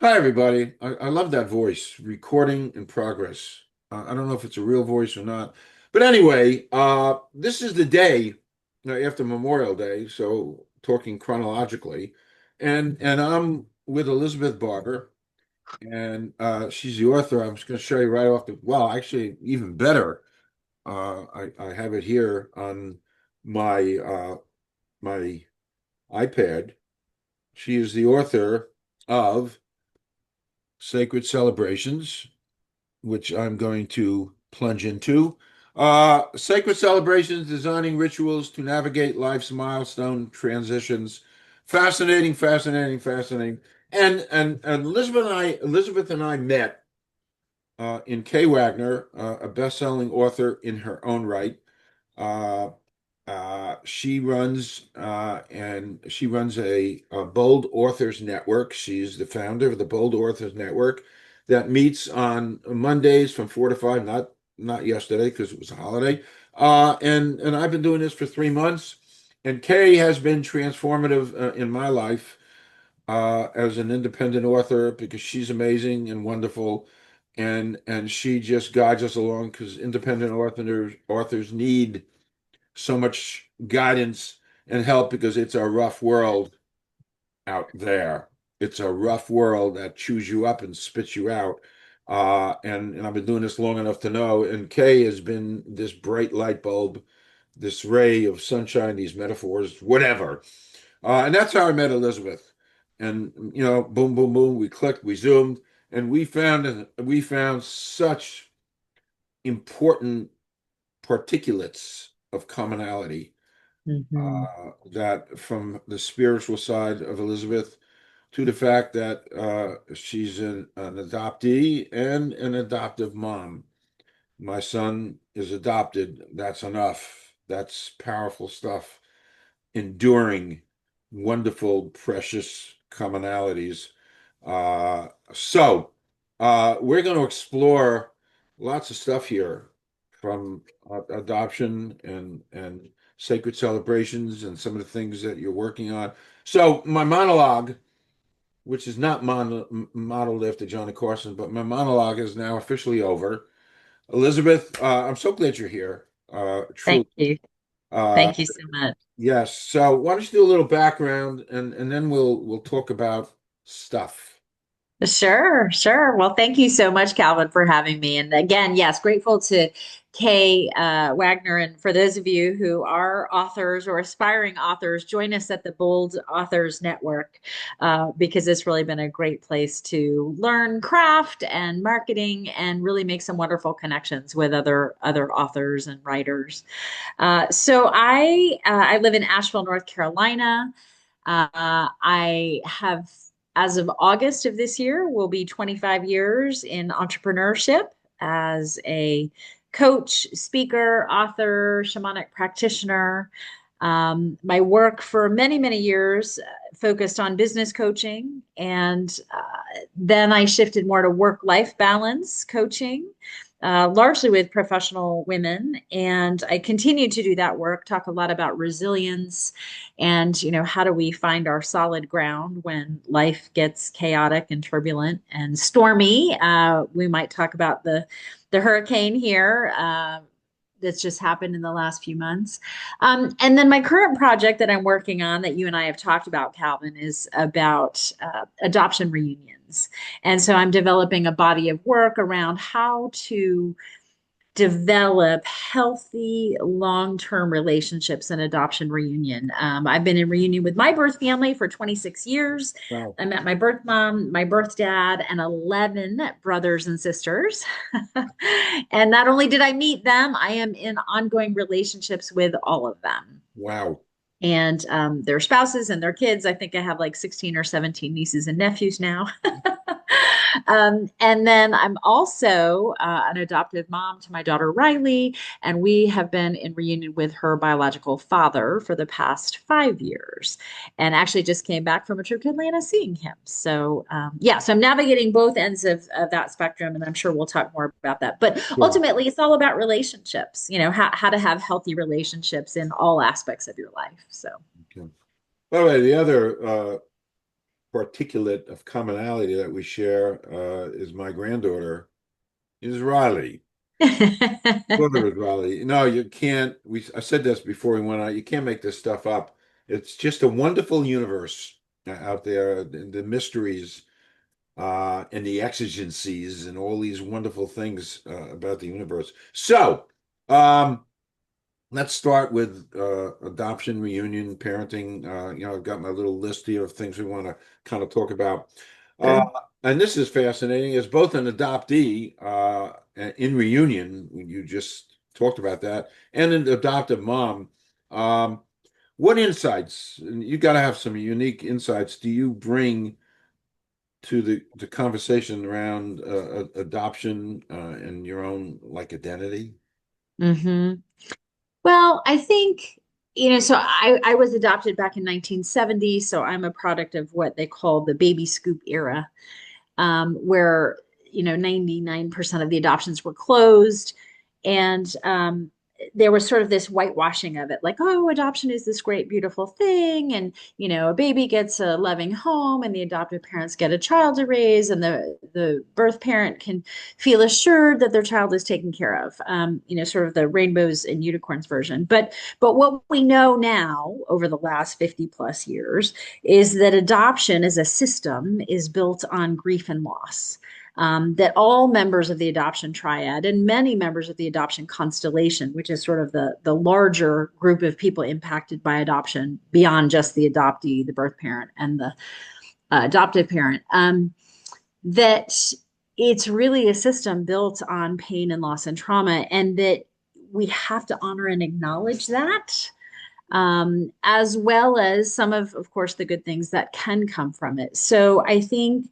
Hi, everybody. I love that voice, recording in progress. I don't know if it's a real voice or not. But anyway, this is the day after Memorial Day, so talking chronologically. And I'm with Elizabeth Barber, and she's the author. I'm just going to show you right off well, actually, even better. I have it here on my iPad. She is the author of Sacred Celebrations, which I'm going to plunge into. Sacred celebrations, designing rituals to navigate life's milestone transitions. Fascinating, fascinating, fascinating. And Elizabeth and I met in Kae Wagner, a best-selling author in her own right. Uh, she runs a Bold Authors Network. She's the founder of the Bold Authors Network that meets on Mondays from 4 to 5. Not yesterday because it was a holiday. And I've been doing this for 3 months. And Kay has been transformative in my life as an independent author because she's amazing and wonderful. And she just guides us along because independent authors need so much guidance and help because it's a rough world out there. It's a rough world that chews you up and spits you out. And I've been doing this long enough to know. And Kay has been this bright light bulb, this ray of sunshine, these metaphors, whatever. And that's how I met Elizabeth. And boom, boom, boom. We clicked, we zoomed, and we found such important particulates of commonality Hmm. that from the spiritual side of Elizabeth to the fact that she's an adoptee and an adoptive mom. My son is adopted. That's enough. That's powerful stuff. Enduring, wonderful, precious commonalities. So we're going to explore lots of stuff here from adoption and sacred celebrations and some of the things that you're working on. So my monologue, which is not modeled after Johnny Carson, but my monologue is now officially over. Elizabeth, I'm so glad you're here. Truly. Thank you. Uh, Thank you so much. yes. So why don't you do a little background and then we'll talk about stuff. Sure, sure. Well, thank you so much, Calvin, for having me. And again, yes, grateful to Kay Wagner. And for those of you who are authors or aspiring authors, join us at the Bold Authors Network because it's really been a great place to learn craft and marketing and really make some wonderful connections with other authors and writers. So I live in Asheville, North Carolina. I have, as of August of this year, will be 25 years in entrepreneurship as a coach, speaker, author, shamanic practitioner. My work for many, many years focused on business coaching, and then I shifted more to work-life balance coaching, largely with professional women. And I continue to do that work, talk a lot about resilience and, how do we find our solid ground when life gets chaotic and turbulent and stormy. We might talk about the hurricane here. That's just happened in the last few months. And then my current project that I'm working on that you and I have talked about, Calvin, is about adoption reunions. And so I'm developing a body of work around how to develop healthy long-term relationships and adoption reunion. I've been in reunion with my birth family for 26 years. Wow. I met my birth mom, my birth dad, and 11 brothers and sisters. And not only did I meet them, I am in ongoing relationships with all of them Wow. and their spouses and their kids. I think I have like 16 or 17 nieces and nephews now. And then I'm also an adoptive mom to my daughter Riley, and we have been in reunion with her biological father for the past 5 years, and actually just came back from a trip to Atlanta seeing him. So yeah, so I'm navigating both ends of that spectrum, and I'm sure we'll talk more about that. But Sure. ultimately, it's all about relationships. How to have healthy relationships in all aspects of your life. So. Okay. By the way, the other particulate of commonality that we share is my granddaughter is Riley. Daughter is Riley. No, you can't. I said this before we went out. You can't make this stuff up. It's just a wonderful universe out there. The mysteries and the exigencies and all these wonderful things about the universe. So, um, let's start with adoption, reunion, parenting. I've got my little list here of things we want to kind of talk about. Uh, Sure. and this is fascinating. As both an adoptee in reunion, you just talked about that, and an adoptive mom. Um, what insights, and you got to have some unique insights, do you bring to the conversation around adoption and your own like identity? hmm Well, I think, so I was adopted back in 1970, so I'm a product of what they call the baby scoop era, where 99% of the adoptions were closed, and there was sort of this whitewashing of it, like, oh, adoption is this great beautiful thing, and a baby gets a loving home, and the adoptive parents get a child to raise, and the birth parent can feel assured that their child is taken care of, sort of the rainbows and unicorns version. But what we know now over the last 50 plus years is that adoption as a system is built on grief and loss. That all members of the adoption triad and many members of the adoption constellation, which is sort of the larger group of people impacted by adoption beyond just the adoptee, the birth parent, and the adoptive parent, that it's really a system built on pain and loss and trauma, and that we have to honor and acknowledge that, as well as some of course, the good things that can come from it. So I think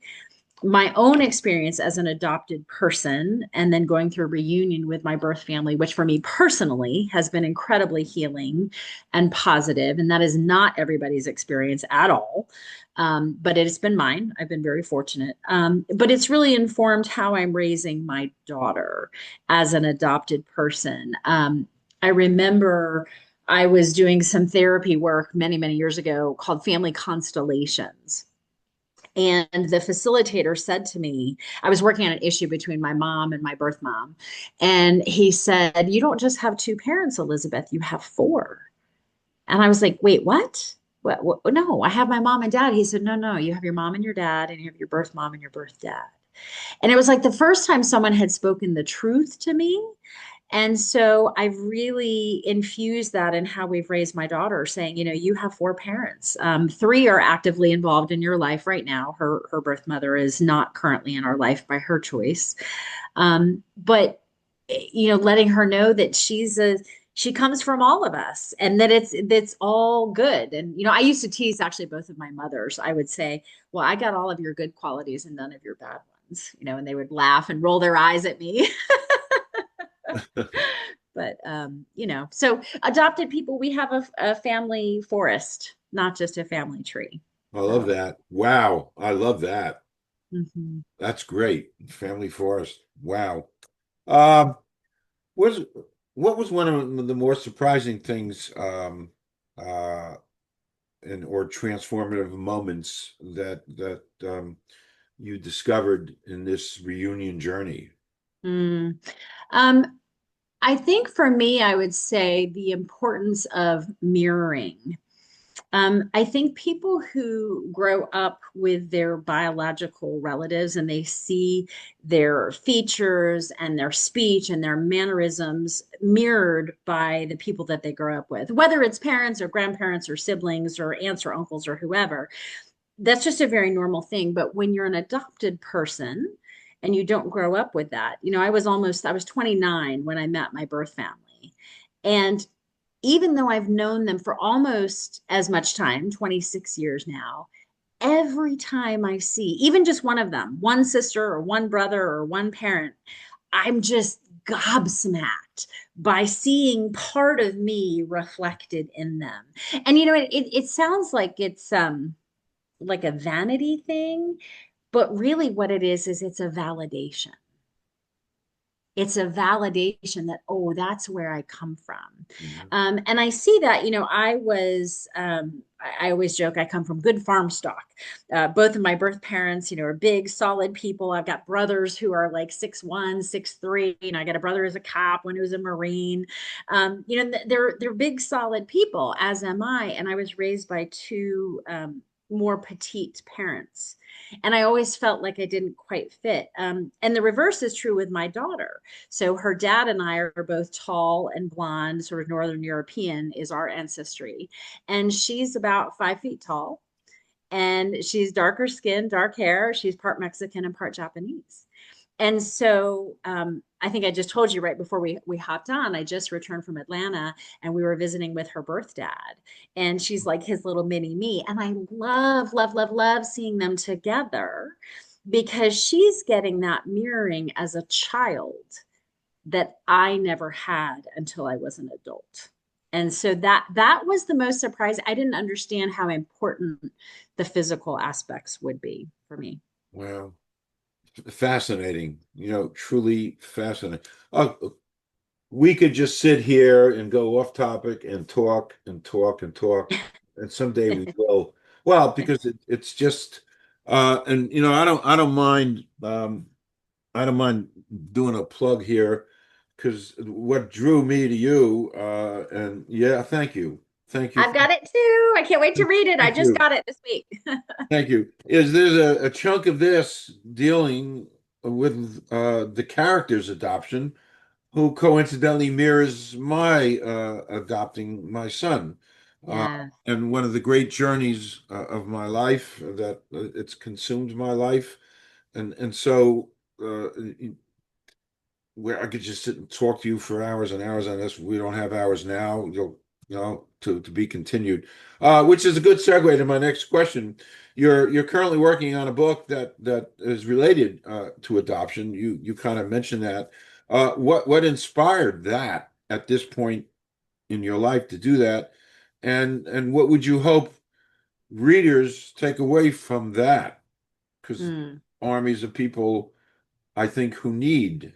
my own experience as an adopted person and then going through a reunion with my birth family, which for me personally has been incredibly healing and positive, and that is not everybody's experience at all. But it has been mine. I've been very fortunate. But it's really informed how I'm raising my daughter as an adopted person. I remember I was doing some therapy work many, many years ago called family constellations. And the facilitator said to me, I was working on an issue between my mom and my birth mom. And he said, "You don't just have two parents, Elizabeth, you have four." And I was like, "Wait, what? What? No, I have my mom and dad." He said, "No, no, you have your mom and your dad, and you have your birth mom and your birth dad." And it was like the first time someone had spoken the truth to me. And so I've really infused that in how we've raised my daughter, saying, you have four parents. Three are actively involved in your life right now. Her birth mother is not currently in our life by her choice. But letting her know that she comes from all of us, and that it's all good. And I used to tease actually both of my mothers. I would say, "Well, I got all of your good qualities and none of your bad ones," and they would laugh and roll their eyes at me. But so adopted people, we have a family forest, not just a family tree. I love So that. Wow, I love that. mhm. That's great. Family forest. Wow. Um, was what was one of the more surprising things uh and or transformative moments that you discovered in this reunion journey? Mm. Um, I think for me, I would say the importance of mirroring. I think people who grow up with their biological relatives and they see their features and their speech and their mannerisms mirrored by the people that they grow up with, whether it's parents or grandparents or siblings or aunts or uncles or whoever, that's just a very normal thing. But when you're an adopted person and you don't grow up with that, I was 29 when I met my birth family. And even though I've known them for almost as much time, 26 years now, every time I see even just one of them, one sister or one brother or one parent, I'm just gobsmacked by seeing part of me reflected in them. And it sounds like a vanity thing, but really what it is it's a validation. it's a validation that, oh, that's where I come from. Mhm. And I see that, I always joke I come from good farm stock. Both of my birth parents, are big, solid people. I've got brothers who are like 6'1", 6'3". I got a brother who's a cop, one who's a Marine. They're big, solid people, as am I. And I was raised by two more petite parents. And I always felt like I didn't quite fit. And the reverse is true with my daughter. So her dad and I are both tall and blonde, sort of Northern European is our ancestry. And she's about 5 feet tall. And she's darker skin, dark hair. She's part Mexican and part Japanese. And so I think I just told you right before we hopped on, I just returned from Atlanta and we were visiting with her birth dad. And she's like his little mini me. And I love, love, love, love seeing them together because she's getting that mirroring as a child that I never had until I was an adult. And so that was the most surprising. I didn't understand how important the physical aspects would be for me. Wow. Fascinating, truly fascinating. We could just sit here and go off topic and talk and talk and talk, and someday we will. Well, because it's just, and I don't mind doing a plug here, because what drew me to you, and yeah, thank you, I've got it too. I can't wait to read it. I thank just you. got it this week. Thank you. Is there's a chunk of this dealing with the character's adoption, who coincidentally mirrors my adopting my son. Uh, Yeah. and one of the great journeys of my life that it's consumed my life. And so where I could just sit and talk to you for hours and hours on this. We don't have hours now. To be continued. Which is a good segue to my next question. You're currently working on a book that is related to adoption. You kind of mentioned that. What inspired that at this point in your life to do that, and what would you hope readers take away from that? Because Mm. armies of people, I think, who need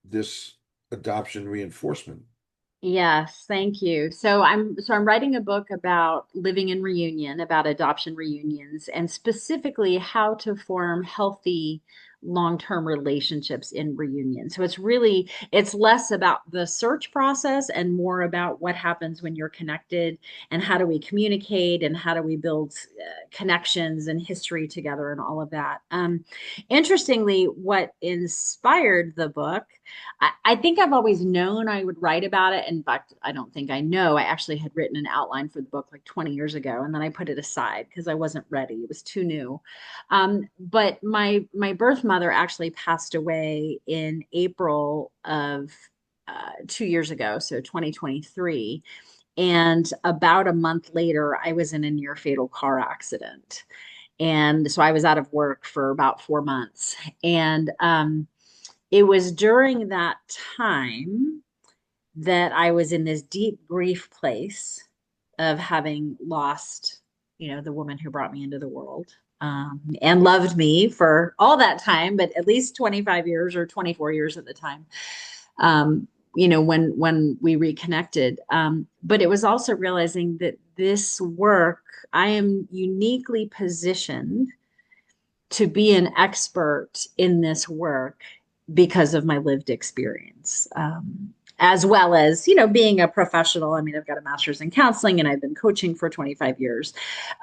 this adoption reinforcement. Yes, thank you. So I'm writing a book about living in reunion, about adoption reunions, and specifically how to form healthy long-term relationships in reunion. So it's less about the search process and more about what happens when you're connected and how do we communicate and how do we build connections and history together and all of that. Interestingly, what inspired the book, I think I've always known I would write about it. In fact, I don't think I know. I actually had written an outline for the book like 20 years ago, and then I put it aside because I wasn't ready. It was too new. But my birth mother actually passed away in April of 2 years ago, so 2023. And about a month later, I was in a near fatal car accident. And so I was out of work for about 4 months. And it was during that time that I was in this deep grief place of having lost, the woman who brought me into the world, and loved me for all that time, but at least 25 years or 24 years at the time. When we reconnected. But it was also realizing that this work, I am uniquely positioned to be an expert in this work because of my lived experience, as well as being a professional. I mean, I've got a master's in counseling and I've been coaching for 25 years.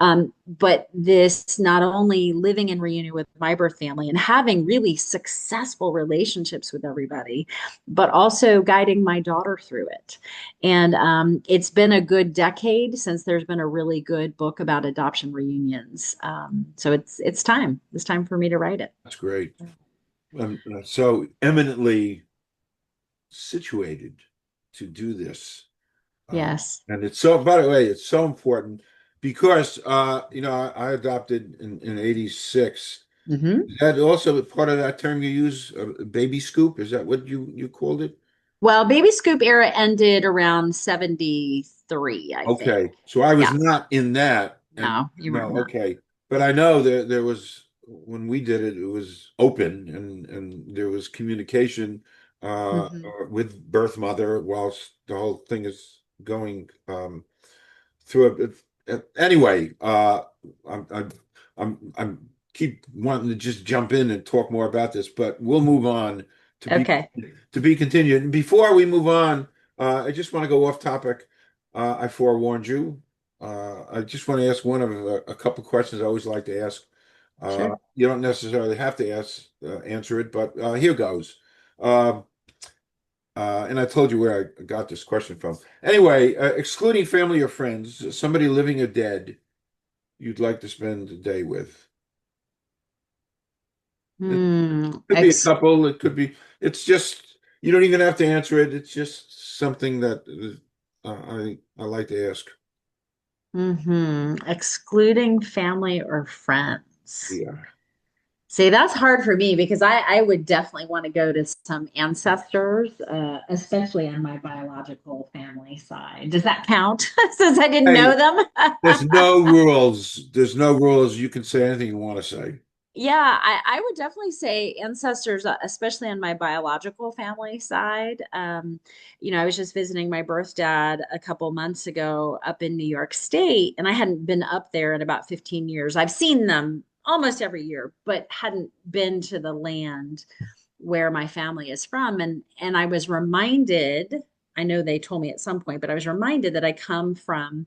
But this, not only living in reunion with my birth family and having really successful relationships with everybody, but also guiding my daughter through it. And it's been a good decade since there's been a really good book about adoption reunions. So it's time for me to write it. That's great. So eminently situated to do this. Yes. And it's so, by the way, it's so important because, I adopted in 86. Hmm. Is that also part of that term you use, baby scoop? Is that what you called it? Well, Baby Scoop era ended around 73, I think. Okay. So I was Yeah. not in that. And No, you no, weren't. No. okay. But I know there was, when we did it, it was open and there was communication Hmm. with birth mother whilst the whole thing is going through anyway. I'm keep wanting to just jump in and talk more about this, but we'll move on to be Okay, to be continued. And before we move on, I just want to go off topic. I forewarned you. I just want to ask one of a couple questions I always like to ask. sure. You don't necessarily have to answer it, but here goes. Uh, and I told you where I got this question from. Anyway, excluding family or friends, somebody living or dead you'd like to spend the day with. It Hmm. could be a couple. It could be. It's just you don't even have to answer it. It's just something that I like to ask. Excluding family or friends. Yeah. See, that's hard for me because I would definitely want to go to some ancestors, especially on my biological family side. Does that count since I didn't Hey, know them? there's no rules. There's no rules. You can say anything you want to say. Yeah, I would definitely say ancestors, especially on my biological family side. I was just visiting my birth dad a couple months ago up in New York State, and I hadn't been up there in about 15 years. I've seen them almost every year, but hadn't been to the land where my family is from. And I was reminded, I know they told me at some point, but I was reminded that I come from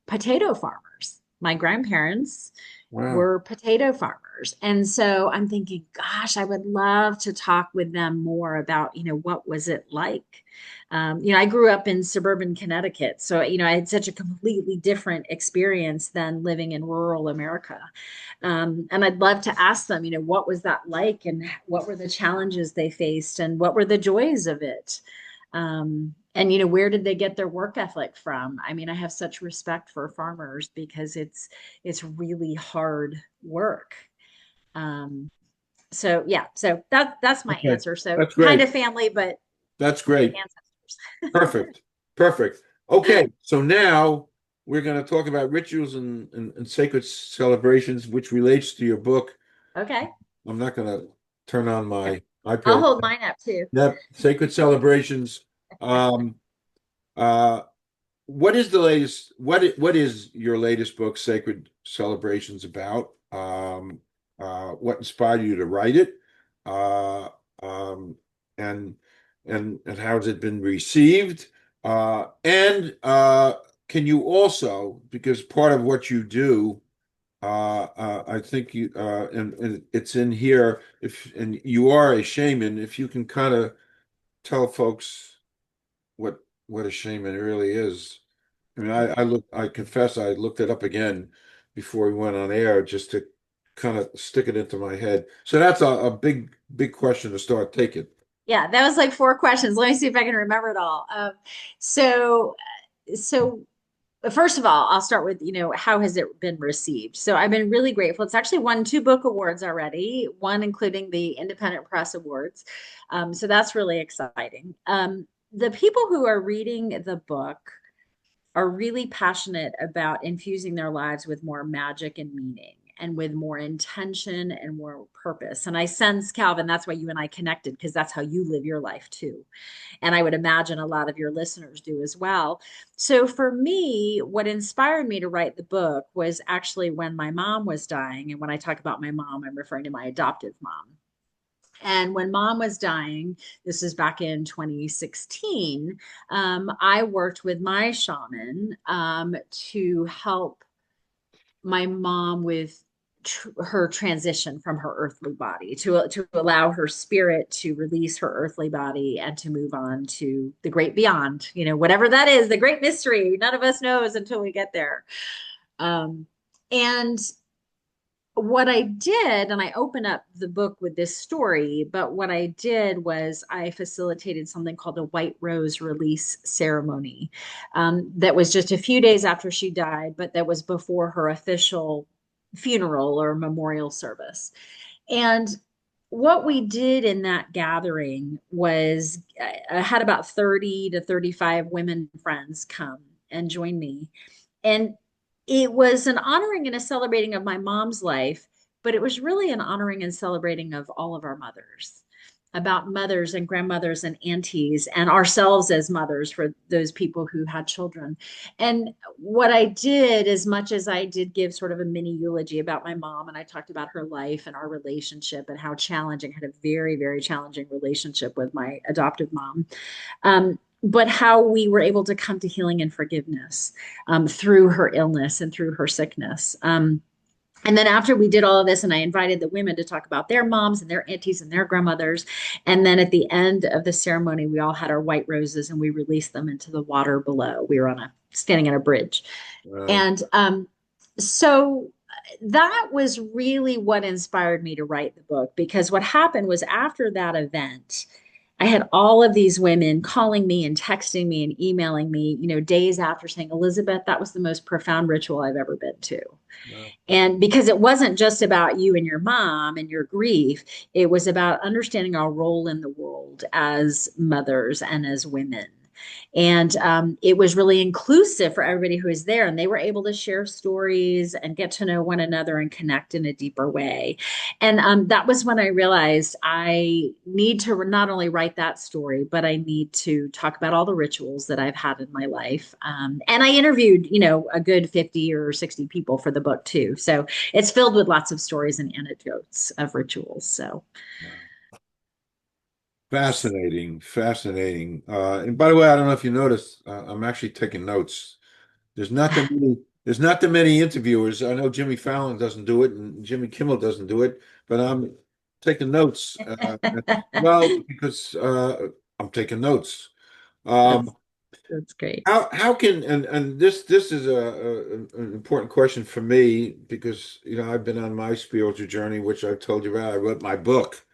potato farmers. My grandparents Wow. were potato farmers. And so I'm thinking, gosh, I would love to talk with them more about, what was it like? I grew up in suburban Connecticut. So, I had such a completely different experience than living in rural America. And I'd love to ask them, what was that like and what were the challenges they faced and what were the joys of it? And where did they get their work ethic from? I mean, I have such respect for farmers because it's really hard work. Um, so yeah, so that's my Okay. answer. So That's kind great. of family, but That's great. ancestors. Perfect. Perfect. Okay. So now we're going to talk about rituals and sacred celebrations, which relates to your book. Okay, I'm not going to turn on yep. my I'll iPad. hold mine up too. Yep. Sacred celebrations. Um, uh, what is the latest? What is your latest book, Sacred Celebrations, about? What inspired you to write it? Uh, um, and and how has it been received? And can you also, because part of what you do, I think you and it's in here. If and you are a shaman, if you can kind of tell folks what a shaman really is. I mean, I confess I looked it up again before we went on air just to kind of stick it into my head. So that's a big question to start taking. Yeah, that was like four questions. Let me see if I can remember it all. So, so first of all, I'll start with, how has it been received? So I've been really grateful. It's actually won two book awards already, one including the Independent Press Awards. So that's really exciting. The people who are reading the book are really passionate about infusing their lives with more magic and meaning and with more intention and more purpose. And I sense, Calvin, that's why you and I connected, because that's how you live your life too. And I would imagine a lot of your listeners do as well. So for me, what inspired me to write the book was actually when my mom was dying. And when I talk about my mom, I'm referring to my adoptive mom. And when mom was dying, this is back in 2016, I worked with my shaman to help my mom with her transition from her earthly body to allow her spirit to release her earthly body and to move on to the great beyond, whatever that is, the great mystery none of us knows until we get there. And what I did, and I open up the book with this story, but what I did was I facilitated something called a white rose release ceremony, that was just a few days after she died, but that was before her official funeral or memorial service. And what we did in that gathering was I had about 30 to 35 women friends come and join me. And it was an honoring and a celebrating of my mom's life, but it was really an honoring and celebrating of all of our mothers. about mothers and grandmothers and aunties and ourselves as mothers for those people who had children. And what I did, as much as I did give sort of a mini eulogy about my mom, and I talked about her life and our relationship and how challenging, I had a very, very challenging relationship with my adoptive mom. But how we were able to come to healing and forgiveness through her illness and through her sickness. And then after we did all of this, and I invited the women to talk about their moms and their aunties and their grandmothers. And then at the end of the ceremony, we all had our white roses and we released them into the water below. We were standing on a bridge. Wow. And so that was really what inspired me to write the book, because what happened was after that event, I had all of these women calling me and texting me and emailing me, days after saying, Elizabeth, that was the most profound ritual I've ever been to. Wow. And because it wasn't just about you and your mom and your grief, it was about understanding our role in the world as mothers and as women. And it was really inclusive for everybody who was there. And they were able to share stories and get to know one another and connect in a deeper way. And that was when I realized I need to not only write that story, but I need to talk about all the rituals that I've had in my life. And I interviewed, a good 50 or 60 people for the book too. So it's filled with lots of stories and anecdotes of rituals. So Fascinating, fascinating. And by the way, I don't know if you noticed, I'm actually taking notes. There's not that many, there's not that many interviewers. I know Jimmy Fallon doesn't do it and Jimmy Kimmel doesn't do it, but I'm taking notes. Well, because I'm taking notes. that's Um, that's great. how can and this is an important question for me because I've been on my spiritual journey, which I've told you about. I wrote my book.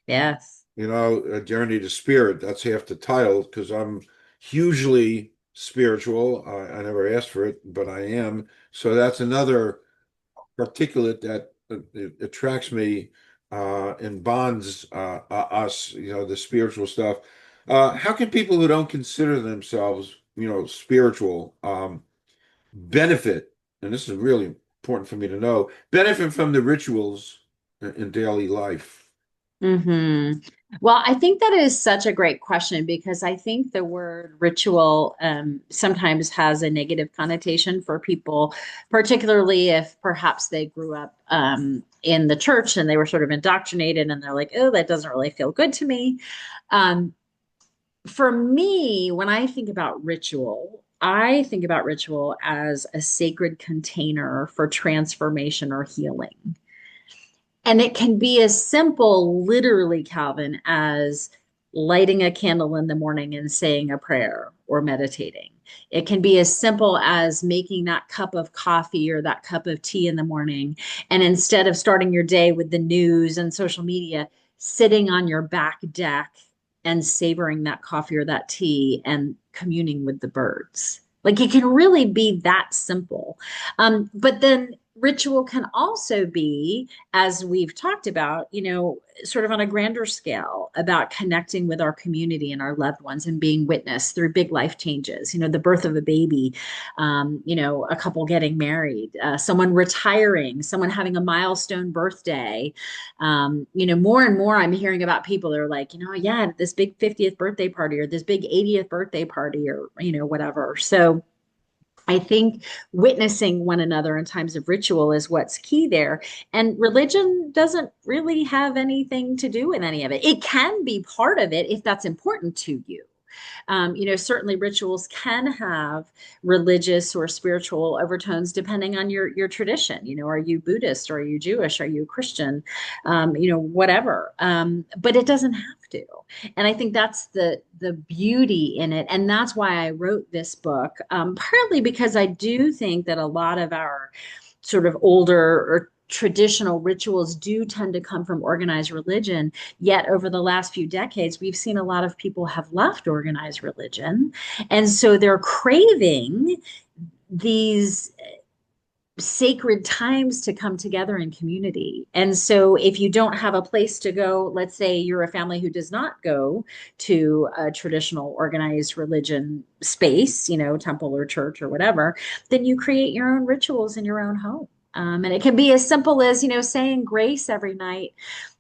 Yes. A journey to spirit. That's half the title because I'm hugely spiritual. I never asked for it, but I am. So that's another particulate that it attracts me and bonds us, the spiritual stuff. How can people who don't consider themselves, spiritual, benefit, and this is really important for me to know, benefit from the rituals in daily life? Hmm. Well, I think that is such a great question because I think the word ritual sometimes has a negative connotation for people, particularly if perhaps they grew up in the church and they were sort of indoctrinated and they're like, oh, that doesn't really feel good to me. Um, for me, when I think about ritual, I think about ritual as a sacred container for transformation or healing. And it can be as simple, literally, Calvin, as lighting a candle in the morning and saying a prayer or meditating. It can be as simple as making that cup of coffee or that cup of tea in the morning. And instead of starting your day with the news and social media, sitting on your back deck and savoring that coffee or that tea and communing with the birds. Like it can really be that simple. But then ritual can also be, as we've talked about, sort of on a grander scale about connecting with our community and our loved ones and being witness through big life changes, the birth of a baby, a couple getting married, someone retiring, someone having a milestone birthday. More and more I'm hearing about people that are like, yeah, this big 50th birthday party or this big 80th birthday party or, whatever. So I think witnessing one another in times of ritual is what's key there. And religion doesn't really have anything to do with any of it. It can be part of it if that's important to you. Certainly rituals can have religious or spiritual overtones depending on your tradition. Are you Buddhist? Are you Jewish? Are you Christian? Whatever. But it doesn't have to. And I think that's the beauty in it. And that's why I wrote this book, partly because I do think that a lot of our sort of older or traditional rituals do tend to come from organized religion. Yet over the last few decades, we've seen a lot of people have left organized religion. And so they're craving these sacred times to come together in community. And so if you don't have a place to go, let's say you're a family who does not go to a traditional organized religion space, temple or church or whatever, then you create your own rituals in your own home. And it can be as simple as, saying grace every night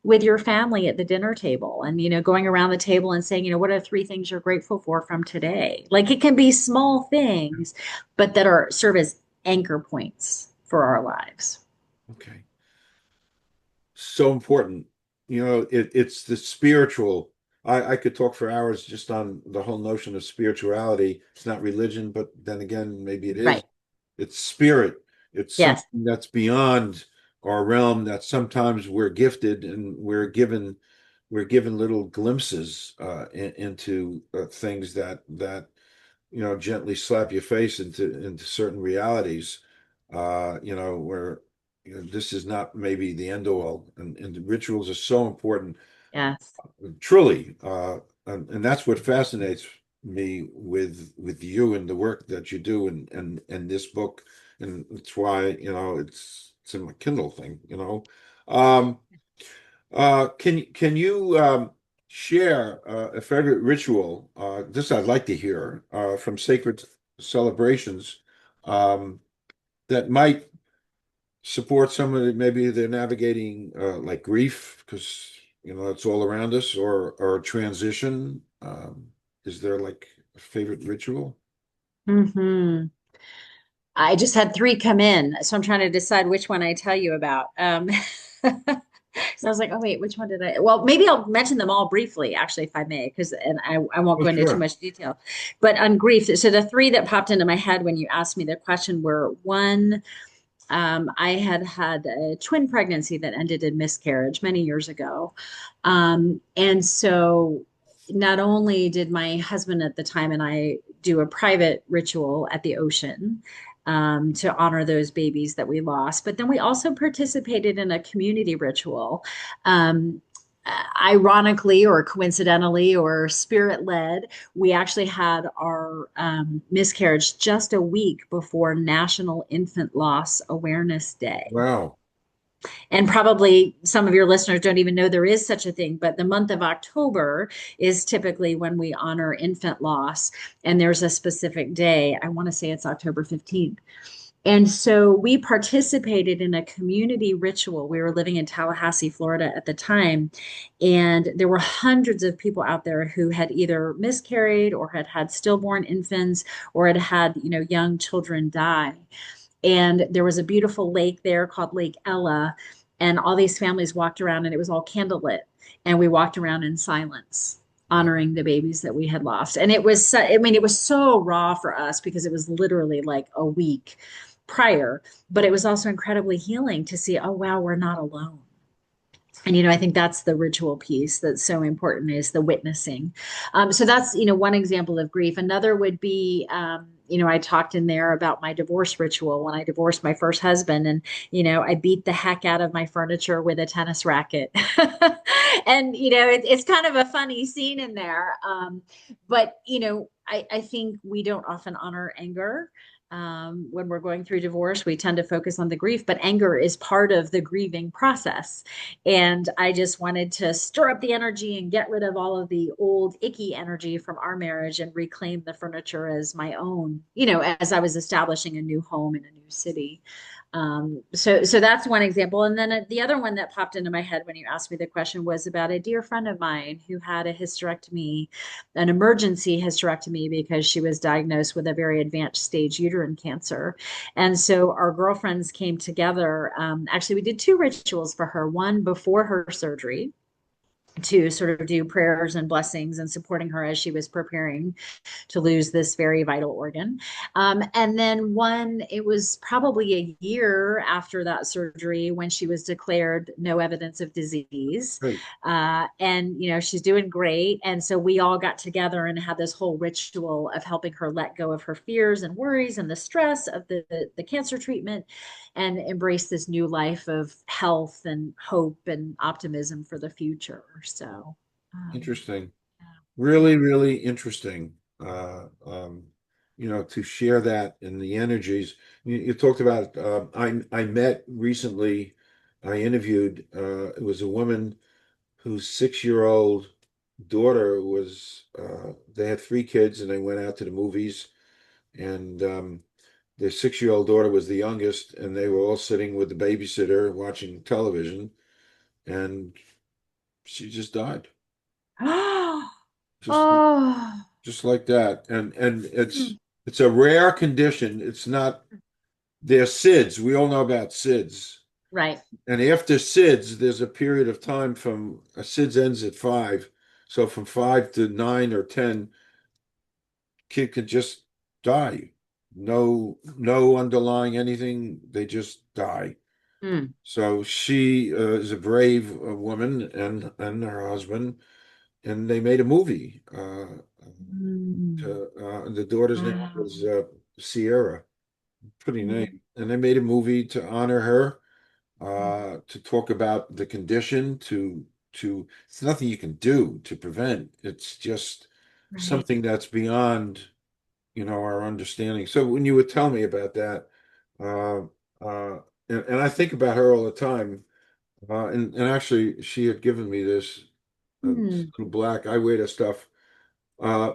with your family at the dinner table and, going around the table and saying, what are three things you're grateful for from today? Like it can be small things, but that are serve as anchor points for our lives. Okay. So important. It's the spiritual. I could talk for hours just on the whole notion of spirituality. It's not religion, but then again, maybe it is. Right. It's spirit. It's Yes. something that's beyond our realm that sometimes we're gifted and we're given little glimpses into things that gently slap your face into certain realities, where this is not maybe the end all, and the rituals are so important, Yes. truly, and that's what fascinates me with you and the work that you do, and this book, and it's why it's in my Kindle thing. Um, can you share a favorite ritual? This I'd like to hear from sacred celebrations that might support somebody. Maybe they're navigating like grief because it's all around us, or transition. Is there like a favorite ritual? Hmm. I just had three come in, so I'm trying to decide which one I tell you about. So I was like, oh wait, which one did I? Well, maybe I'll mention them all briefly, actually, if I may, because and I won't Oh, go into too sure. much detail. But on grief, so the three that popped into my head when you asked me the question were one, I had had a twin pregnancy that ended in miscarriage many years ago. And so not only did my husband at the time and I do a private ritual at the ocean to honor those babies that we lost, but then we also participated in a community ritual. Um, Ironically or coincidentally or spirit led, we actually had our miscarriage just a week before National Infant Loss Awareness Day. Wow. And probably some of your listeners don't even know there is such a thing, but the month of October is typically when we honor infant loss. And there's a specific day, I want to say it's October 15th. And so we participated in a community ritual. We were living in Tallahassee, Florida at the time. And there were hundreds of people out there who had either miscarried or had had stillborn infants or had had, young children die. And there was a beautiful lake there called Lake Ella. And all these families walked around and it was all candlelit. And we walked around in silence Wow. honoring the babies that we had lost. And it was, I mean, it was so raw for us because it was literally like a week prior, but it was also incredibly healing to see, oh, wow, we're not alone. And I think that's the ritual piece that's so important is the witnessing. So that's one example of grief. Another would be I talked in there about my divorce ritual when I divorced my first husband, and I beat the heck out of my furniture with a tennis racket. And it's kind of a funny scene in there, but I think we don't often honor anger. When we're going through divorce, we tend to focus on the grief, but anger is part of the grieving process. And I just wanted to stir up the energy and get rid of all of the old icky energy from our marriage and reclaim the furniture as my own, as I was establishing a new home in a new city. So that's one example. And then the other one that popped into my head when you asked me the question was about a dear friend of mine who had a hysterectomy, an emergency hysterectomy, because she was diagnosed with a very advanced stage uterine cancer. And so our girlfriends came together. Actually, we did two rituals for her, one before her surgery to sort of do prayers and blessings and supporting her as she was preparing to lose this very vital organ. And then it was probably a year after that surgery when she was declared no evidence of disease. Great. And, she's doing great. And so we all got together and had this whole ritual of helping her let go of her fears and worries and the stress of the cancer treatment and embrace this new life of health and hope and optimism for the future. So, Interesting. yeah. Really, really interesting. To share that in the energies. You talked about. I met recently. I interviewed. It was a woman whose 6-year-old daughter was. They had three kids, and they went out to the movies, and the 6-year-old daughter was the youngest, and they were all sitting with the babysitter watching television, and she just died. Just Oh, just like that. And mm, it's a rare condition. It's not they're SIDS. We all know about SIDS. right. And after SIDS, there's a period of time from SIDS ends at 5. So from 5 to 9 or 10, kid could just die. No underlying anything. They just die. Mm, So she is a brave woman and her husband, and they made a movie. mm, The daughter's name wow. was Sierra, pretty Mm, name, and they made a movie to honor her, mm, to talk about the condition. To it's nothing you can do to prevent. It's just right. something that's beyond, our understanding. So when you would tell me about that, uh, uh, and I think about her all the time. And actually, she had given me this Mm, little black eyeweighter stuff.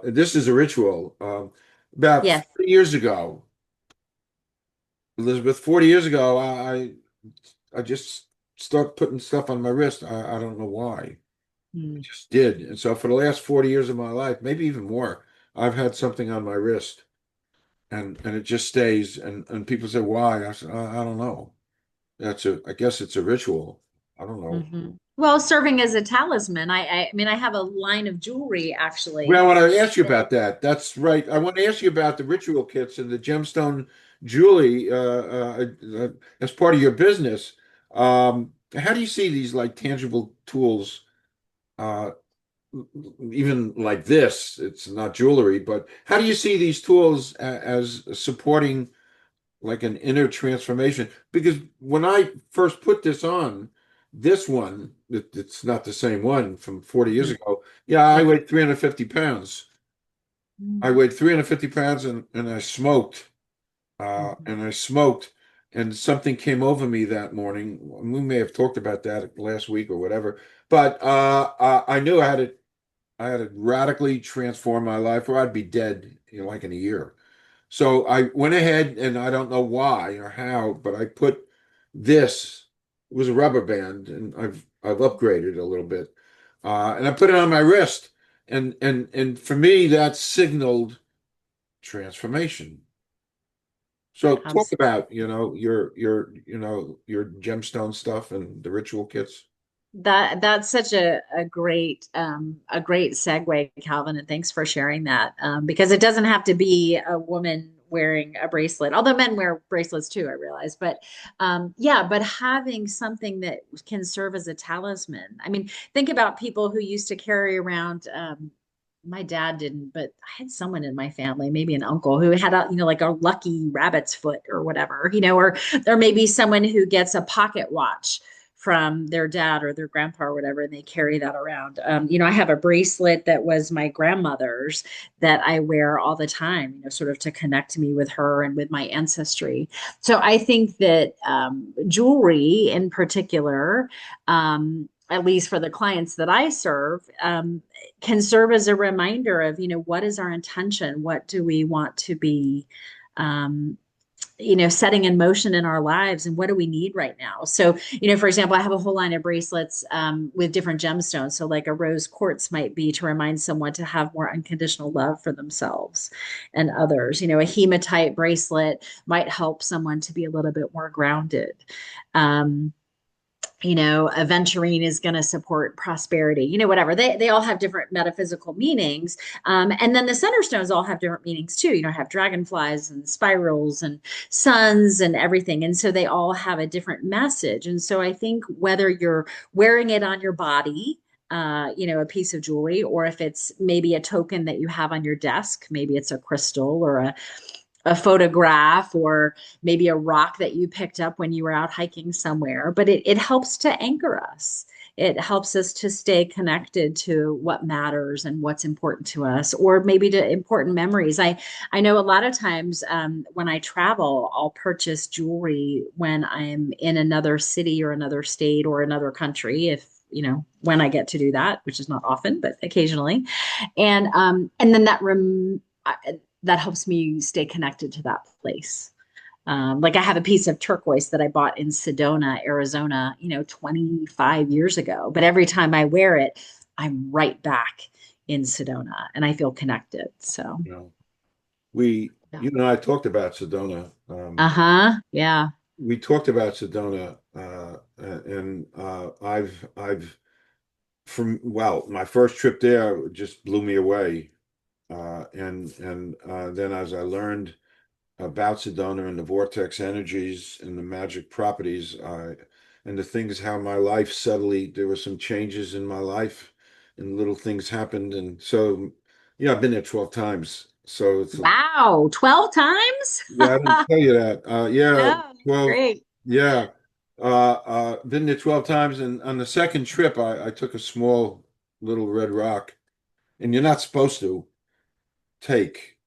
This is a ritual. About yes. 40 years ago, Elizabeth, 40 years ago, I just start putting stuff on my wrist. I don't know why. I Mm, just did. And so for the last 40 years of my life, maybe even more, I've had something on my wrist, and it just stays. And people say, why? I said, I don't know. I guess it's a ritual. I don't know. hmm. Well, serving as a talisman. I mean, I have a line of jewelry actually. Well, I want to ask you about that. That's right. I want to ask you about the ritual kits and the gemstone jewelry as part of your business. How do you see these like tangible tools, uh, even like this? It's not jewelry, but how do you see these tools as supporting like an inner transformation? Because when I first put this on, this one, it's not the same one from 40 years Mhm. ago. Yeah, I Yeah. weighed 350 pounds. I Mm, weighed 350 pounds, and I smoked. mhm. And I smoked, and something came over me that morning. We may have talked about that last week or whatever, but I knew I had to radically transform my life, or I'd be dead, like in a year. So I went ahead, and I don't know why or how, but I put this, it was a rubber band, and I've upgraded a little bit, and I put it on my wrist, and for me that signaled transformation. So talk Absolutely. about, your gemstone stuff and the ritual kits. That's such a great segue, Calvin, and thanks for sharing that. Because it doesn't have to be a woman wearing a bracelet, although men wear bracelets too, I realize. But yeah, but having something that can serve as a talisman. I mean, think about people who used to carry around my dad didn't, but I had someone in my family, maybe an uncle who had a, like a lucky rabbit's foot or whatever, or maybe someone who gets a pocket watch from their dad or their grandpa or whatever, and they carry that around. I have a bracelet that was my grandmother's that I wear all the time, sort of to connect me with her and with my ancestry. So I think that jewelry in particular, at least for the clients that I serve, can serve as a reminder of, what is our intention? What do we want to be, um, setting in motion in our lives, and what do we need right now? So, for example, I have a whole line of bracelets with different gemstones. So, like a rose quartz might be to remind someone to have more unconditional love for themselves and others. A hematite bracelet might help someone to be a little bit more grounded. Um, aventurine is going to support prosperity, whatever. They all have different metaphysical meanings. And then the center stones all have different meanings too. Have dragonflies and spirals and suns and everything. And so they all have a different message. And so I think whether you're wearing it on your body, a piece of jewelry, or if it's maybe a token that you have on your desk, maybe it's a crystal or a photograph, or maybe a rock that you picked up when you were out hiking somewhere, but it helps to anchor us. It helps us to stay connected to what matters and what's important to us, or maybe to important memories. I know a lot of times when I travel, I'll purchase jewelry when I'm in another city or another state or another country, if when I get to do that, which is not often, but occasionally. And then that helps me stay connected to that place. Like I have a piece of turquoise that I bought in Sedona, Arizona, 25 years ago. But every time I wear it, I'm right back in Sedona and I feel connected. So, You know, we, yeah. you and I talked about Sedona. Uh-huh. Yeah. We talked about Sedona, and I've from well, my first trip there just blew me away. And then as I learned about Sedona and the vortex energies and the magic properties, and the things how my life suddenly there were some changes in my life and little things happened. And so, I've been there 12 times. So it's Wow. 12 times? yeah, I didn't tell you that. Yeah, No, 12, great. yeah. Been there 12 times, and on the second trip I took a small little red rock, and you're not supposed to take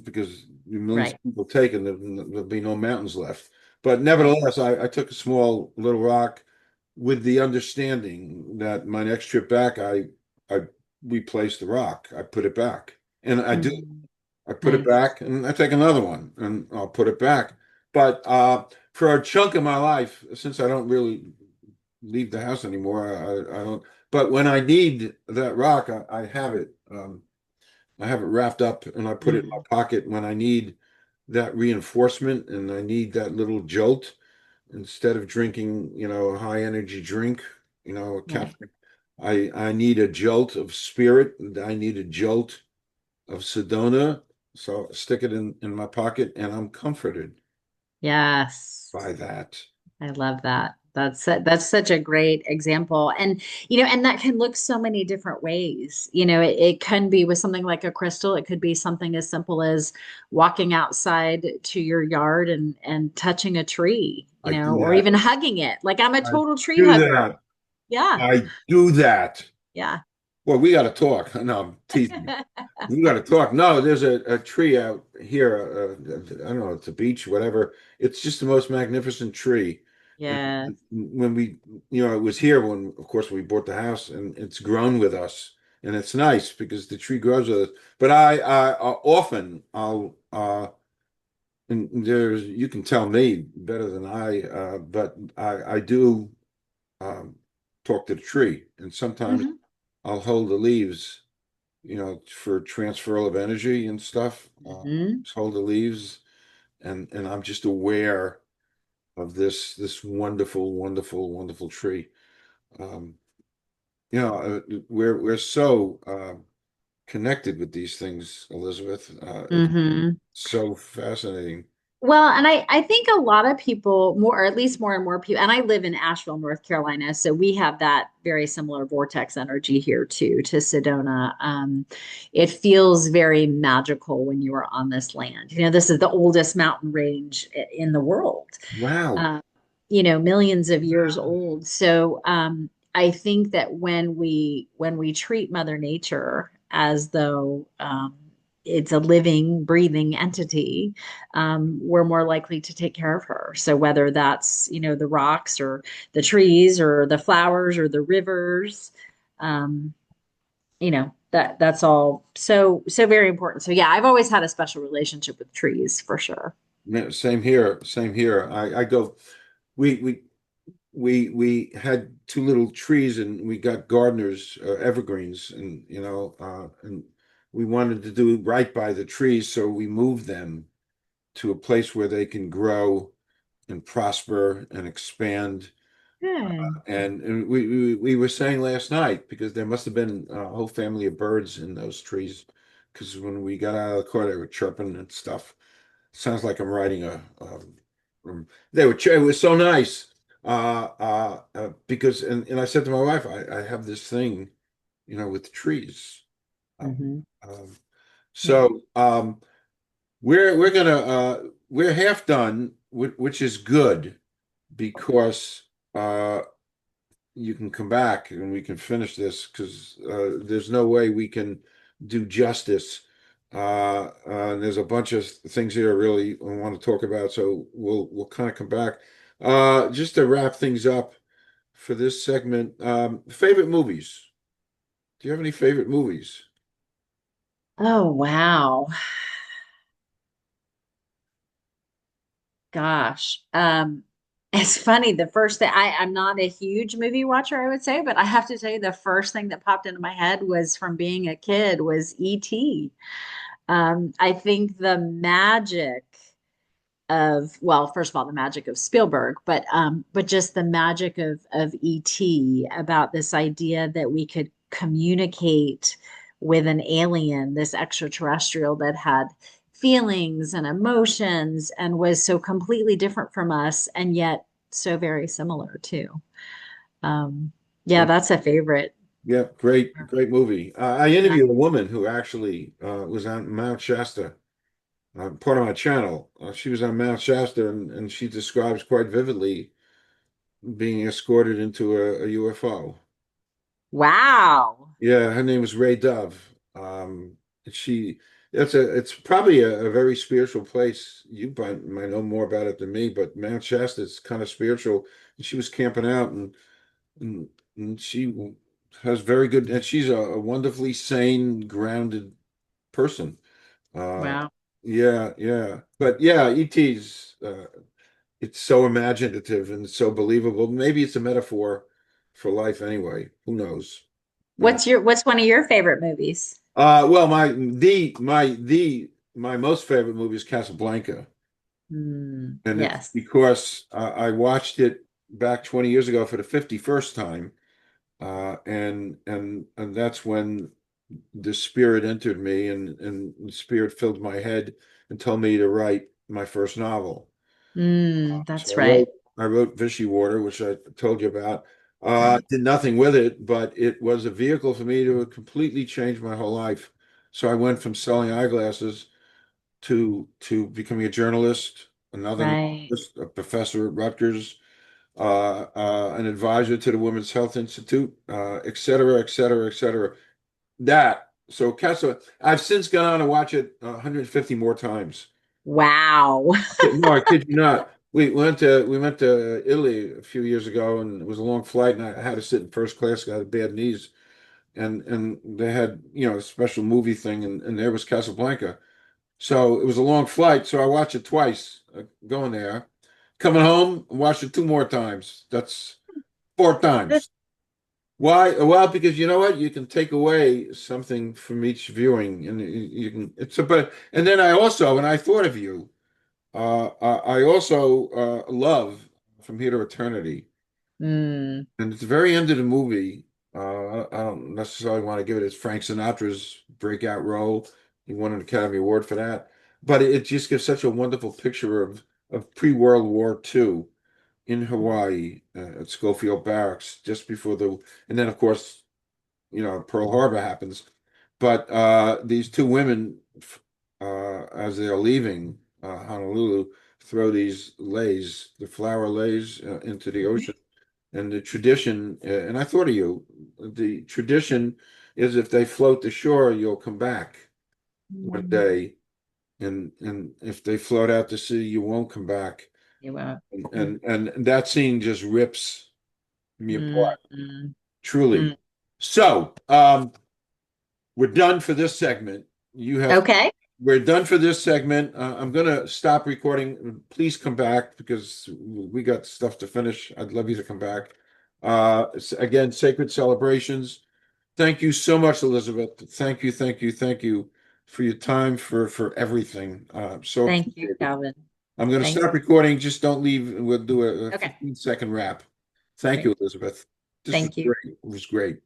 because millions Right. of people take and there'll be no mountains left. But Right. nevertheless, I took a small little rock with the understanding that my next trip back, I replaced the rock. I put it back. And I do. Mhm. I put it Nice. back and I take another one and I'll put it back. But for a chunk of my life, since I don't really leave the house anymore, I don't. But when I need that rock, I have it. I have it wrapped up and I put it in my Mm, pocket when I need that reinforcement and I need that little jolt instead of drinking, a high energy drink, a right. caffeine. I need a jolt of spirit. I need a jolt of Sedona. So I stick it in my pocket and I'm comforted Yes. by that. I love that. That's such a great example. And and that can look so many different ways. It can be with something like a crystal. It could be something as simple as walking outside to your yard and touching a tree, I do or that. even hugging it. Like I'm a I total tree do hugger. that. Yeah. I do that. Yeah. Well, we got to talk. No, I'm teasing. We got to talk. No, there's a tree out here. I don't know, it's a beach, whatever. It's just the most magnificent tree. And Yes. when it was here when, of course, we bought the house, and it's grown with us, and it's nice because the tree grows with us. But I often and you can tell me better than but I do um, talk to the tree, and sometimes Hmm. I'll hold the leaves for transferal of energy and stuff. Hmm. Just hold the leaves, and I'm just aware of this wonderful, wonderful, wonderful tree. Um, we're so connected with these things, Elizabeth. It's Hmm. so fascinating. Well, and I think a lot of people, more or at least more and more people, and I live in Asheville, North Carolina, so we have that very similar vortex energy here too to Sedona. It feels very magical when you are on this land. This is the oldest mountain range in the world. Wow. Uh, millions of years old. So I think that when we treat Mother Nature as though it's a living, breathing entity, we're more likely to take care of her. So whether that's the rocks or the trees or the flowers or the rivers, um, that's all so very important. So yeah, I've always had a special relationship with trees for sure. Man, same here. Same here. I go. We we we had two little trees and we got gardeners evergreens and we wanted to do right by the trees, so we moved them to a place where they can grow and prosper and expand. Good. And we were saying last night because there must have been a whole family of birds in those trees because when we got out of the car they were chirping and stuff. Sounds like I'm writing it was so nice. Because and I said to my wife, I have this thing, with the trees. Um, Hmm. um, Yeah. so we're half done, which is good because you can come back and we can finish this because there's no way we can do justice. And there's a bunch of things here I really want to talk about, so we'll kind of come back. Just to wrap things up for this segment, favorite movies. Do you have any favorite movies? Oh, wow. Gosh. It's funny. The first thing I'm not a huge movie watcher, I would say, but I have to tell you, the first thing that popped into my head was from being a kid was E.T. I think the magic of, well, first of all, the magic of Spielberg, but just the magic of ET, about this idea that we could communicate with an alien, this extraterrestrial that had feelings and emotions and was so completely different from us and yet so very similar too. Um, yeah, Yeah, that's a favorite. yeah, great movie. I Yeah. interviewed a woman who actually was on Mount Shasta, part of my channel. She was on Mount Shasta, and she describes quite vividly being escorted into a UFO. Wow. Yeah, her name was Ray Dove. She it's probably a very spiritual place. You might know more about it than me, but Mount Shasta is kind of spiritual. And she was camping out, and, and she has very good, and she's a wonderfully sane, grounded person. Uh, Wow. yeah, yeah, but yeah, ET's it's so imaginative and so believable. Maybe it's a metaphor for life anyway. Who knows? Uh, What's one of your favorite movies? well, my most favorite movie is Casablanca, and it's Yes. because I watched it back 20 years ago for the 51st time, and that's when the spirit entered me, and the spirit filled my head and told me to write my first novel. So That's right. I wrote Vichy Water, which I told you about. Right. Did nothing with it, but it was a vehicle for me to completely change my whole life. So I went from selling eyeglasses to becoming a journalist, another Right. novelist, a professor at Rutgers, an advisor to the Women's Health Institute, et cetera, et cetera, et cetera. That so Castle. I've since gone on to watch it 150 more times. Wow. No, I kid you not. We went to Italy a few years ago, and it was a long flight, and I had to sit in first class. I had bad knees, and they had a special movie thing, and there was Casablanca. So it was a long flight, so I watched it twice going there. Coming home, I watched it two more times. That's four times. Why? Well, because you know what? You can take away something from each viewing, and you can. It's a but. And then when I thought of you. I also love From Here to Eternity, Mm, and at the very end of the movie, I don't necessarily want to give it as Frank Sinatra's breakout role. He won an Academy Award for that, but it just gives such a wonderful picture of pre-World War II in Hawaii at Schofield Barracks, just before and then of course, Pearl Harbor happens. But these two women, as they're leaving Honolulu, throw these leis, the flower leis, into the mhm, ocean. And the tradition, and I thought of you, the tradition is if they float to shore, you'll come back one mm. day. And if they float out to sea, you won't come back. You won't. Mm, And that scene just rips me mm, apart, mm, truly. mm. So, we're done for this segment. You have Okay. We're done for this segment. I'm gonna stop recording. Please come back because we got stuff to finish. I'd love you to come back. Again, sacred celebrations. Thank you so much, Elizabeth. Thank you, thank you, thank you for your time, for everything. So Thank you, appreciated. Calvin. I'm gonna Thank stop you. recording. Just don't leave. We'll do a Okay. 15-second wrap. Thank you, Great. Elizabeth. This was Thank you. great. It was great.